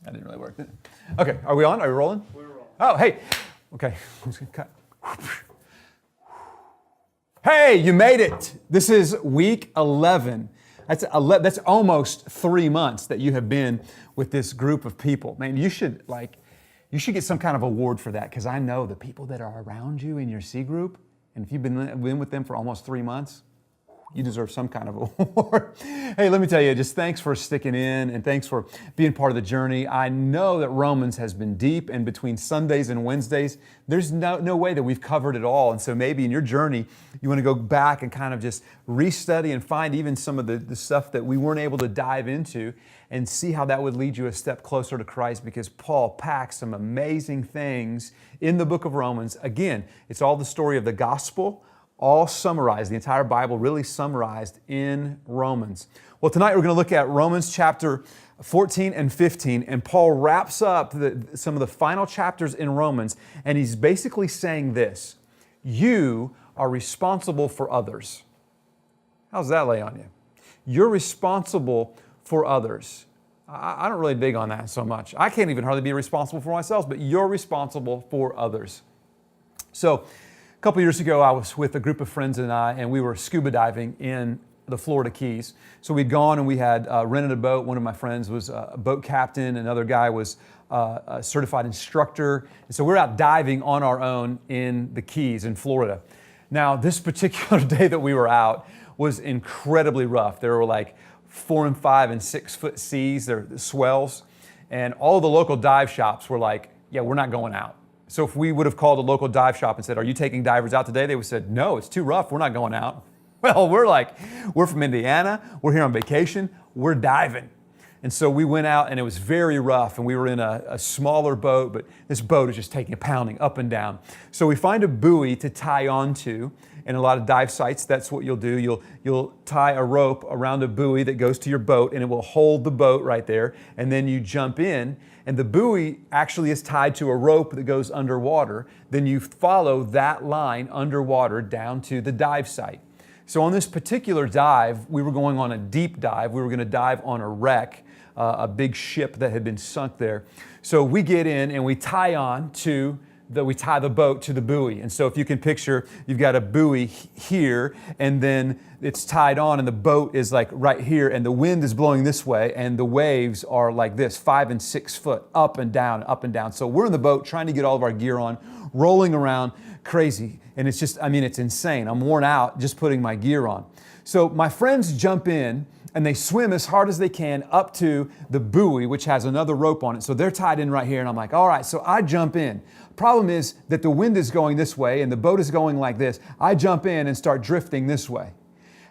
That didn't really work, did it? Okay, are we on? Are we rolling? We're rolling. Oh, hey. Okay. Hey, you made it. This is week 11. That's almost 3 months that you have been with this group of people. Man, you should get some kind of award for that, because I know the people that are around you in your C group, and if you've been with them for almost 3 months, you deserve some kind of award. Hey, let me tell you, just thanks for sticking in and thanks for being part of the journey. I know that Romans has been deep, and between Sundays and Wednesdays, there's no way that we've covered it all. And so maybe in your journey, you want to go back and kind of just restudy and find even some of the stuff that we weren't able to dive into and see how that would lead you a step closer to Christ, because Paul packs some amazing things in the book of Romans. Again, it's all the story of the gospel, all summarized, the entire Bible really summarized in Romans. Well, tonight we're going to look at Romans chapter 14 and 15, and Paul wraps up some of the final chapters in Romans, and he's basically saying this: you are responsible for others. How's that lay on you? You're responsible for others. I don't really dig on that so much. I can't even hardly be responsible for myself, but you're responsible for others. So, a couple years ago, I was with a group of friends and we were scuba diving in the Florida Keys. So we'd gone and we had rented a boat. One of my friends was a boat captain. Another guy was a certified instructor. And so we're out diving on our own in the Keys in Florida. Now, this particular day that we were out was incredibly rough. There were like 4 and 5 and 6 foot seas, they're swells. And all the local dive shops were like, yeah, we're not going out. So if we would have called a local dive shop and said, are you taking divers out today? They would have said, no, it's too rough. We're not going out. Well, we're from Indiana. We're here on vacation. We're diving. And so we went out and it was very rough, and we were in a smaller boat, but this boat is just taking a pounding up and down. So we find a buoy to tie onto. In a lot of dive sites, that's what you'll do. You'll tie a rope around a buoy that goes to your boat, and it will hold the boat right there. And then you jump in, and the buoy actually is tied to a rope that goes underwater. Then you follow that line underwater down to the dive site. So on this particular dive, we were going on a deep dive. We were going to dive on a wreck, a big ship that had been sunk there. So we get in and we tie the boat to the buoy. And so if you can picture, you've got a buoy here, and then it's tied on, and the boat is like right here, and the wind is blowing this way, and the waves are like this, 5 and 6 foot, up and down, up and down. So we're in the boat trying to get all of our gear on, rolling around crazy. And it's just, it's insane. I'm worn out just putting my gear on. So my friends jump in, and they swim as hard as they can up to the buoy, which has another rope on it. So they're tied in right here, and I'm like, all right, so I jump in. Problem is that the wind is going this way and the boat is going like this. I jump in and start drifting this way.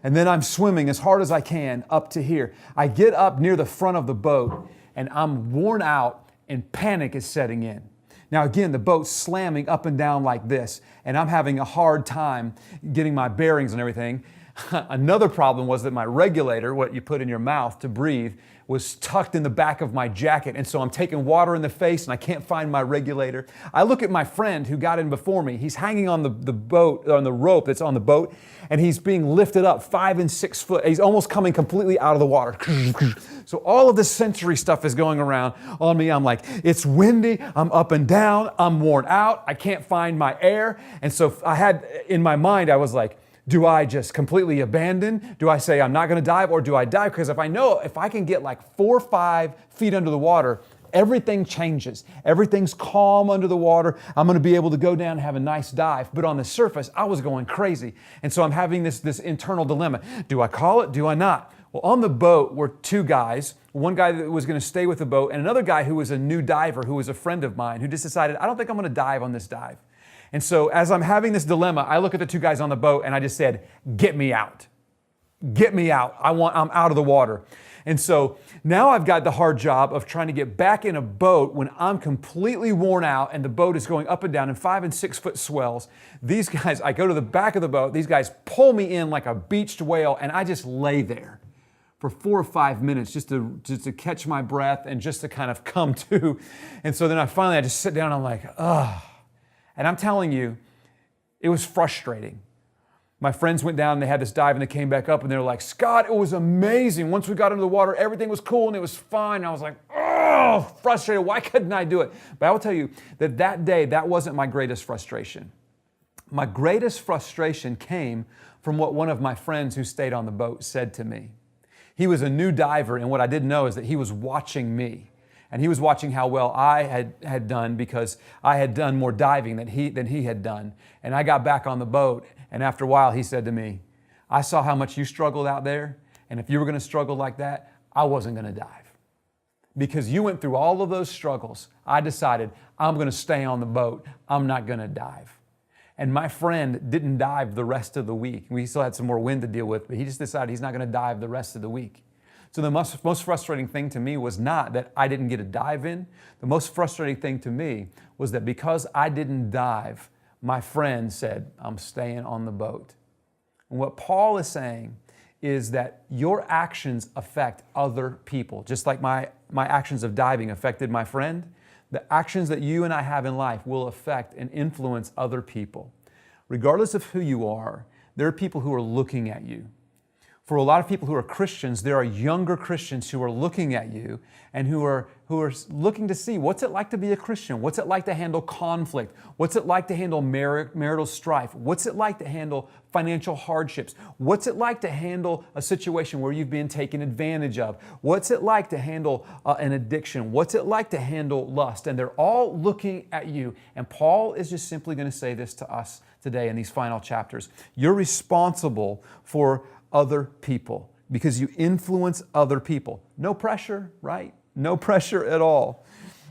And then I'm swimming as hard as I can up to here. I get up near the front of the boat and I'm worn out and panic is setting in. Now again, the boat's slamming up and down like this, and I'm having a hard time getting my bearings and everything. Another problem was that my regulator, what you put in your mouth to breathe, was tucked in the back of my jacket. And so I'm taking water in the face and I can't find my regulator. I look at my friend who got in before me. He's hanging on the boat, on the rope that's on the boat, and he's being lifted up 5 and 6 foot. He's almost coming completely out of the water. So all of this sensory stuff is going around on me. I'm like, it's windy, I'm up and down, I'm worn out, I can't find my air. And so I had, in my mind, I was like, do I just completely abandon? Do I say I'm not going to dive, or do I dive? Because if I can get like 4 or 5 feet under the water, everything changes. Everything's calm under the water. I'm going to be able to go down and have a nice dive. But on the surface, I was going crazy. And so I'm having this internal dilemma. Do I call it? Do I not? Well, on the boat were 2 guys. One guy that was going to stay with the boat, and another guy who was a new diver, who was a friend of mine, who just decided, I don't think I'm going to dive on this dive. And so as I'm having this dilemma, I look at the 2 guys on the boat and I just said, get me out. Get me out. I'm out of the water. And so now I've got the hard job of trying to get back in a boat when I'm completely worn out and the boat is going up and down in 5 and 6 foot swells. These guys, I go to the back of the boat, these guys pull me in like a beached whale, and I just lay there for 4 or 5 minutes just to catch my breath and just to kind of come to. And so then I just sit down and I'm like, ugh. And I'm telling you, it was frustrating. My friends went down and they had this dive and they came back up and they were like, Scott, it was amazing. Once we got into the water, everything was cool and it was fine. And I was like, oh, oh, frustrated. Why couldn't I do it? But I will tell you that that day, that wasn't my greatest frustration. My greatest frustration came from what one of my friends who stayed on the boat said to me. He was a new diver, and what I didn't know is that he was watching me. And he was watching how well I had done because I had done more diving than he had done. And I got back on the boat, and after a while he said to me, I saw how much you struggled out there, and if you were going to struggle like that, I wasn't going to dive. Because you went through all of those struggles, I decided I'm going to stay on the boat. I'm not going to dive. And my friend didn't dive the rest of the week. We still had some more wind to deal with, but he just decided he's not going to dive the rest of the week. So the most frustrating thing to me was not that I didn't get a dive in. The most frustrating thing to me was that because I didn't dive, my friend said, I'm staying on the boat. And what Paul is saying is that your actions affect other people. Just like my actions of diving affected my friend, the actions that you and I have in life will affect and influence other people. Regardless of who you are, there are people who are looking at you. For a lot of people who are Christians, there are younger Christians who are looking at you and who are looking to see what's it like to be a Christian? What's it like to handle conflict? What's it like to handle marital strife? What's it like to handle financial hardships? What's it like to handle a situation where you've been taken advantage of? What's it like to handle an addiction? What's it like to handle lust? And they're all looking at you. And Paul is just simply going to say this to us today in these final chapters. You're responsible for other people because you influence other people. No pressure, right? No pressure at all.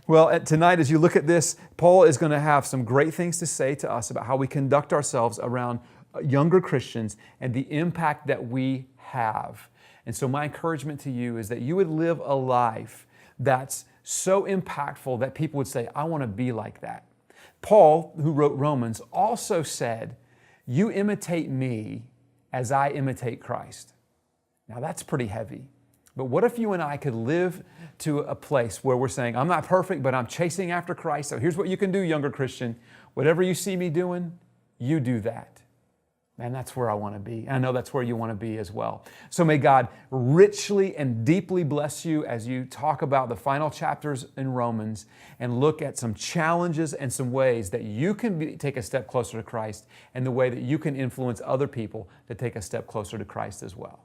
Well, tonight as you look at this, Paul is going to have some great things to say to us about how we conduct ourselves around younger Christians and the impact that we have. And so my encouragement to you is that you would live a life that's so impactful that people would say, I want to be like that. Paul, who wrote Romans, also said, you imitate me as I imitate Christ. Now that's pretty heavy. But what if you and I could live to a place where we're saying, I'm not perfect, but I'm chasing after Christ. So here's what you can do, younger Christian. Whatever you see me doing, you do that. Man, that's where I want to be. And I know that's where you want to be as well. So may God richly and deeply bless you as you talk about the final chapters in Romans and look at some challenges and some ways that you can take a step closer to Christ and the way that you can influence other people to take a step closer to Christ as well.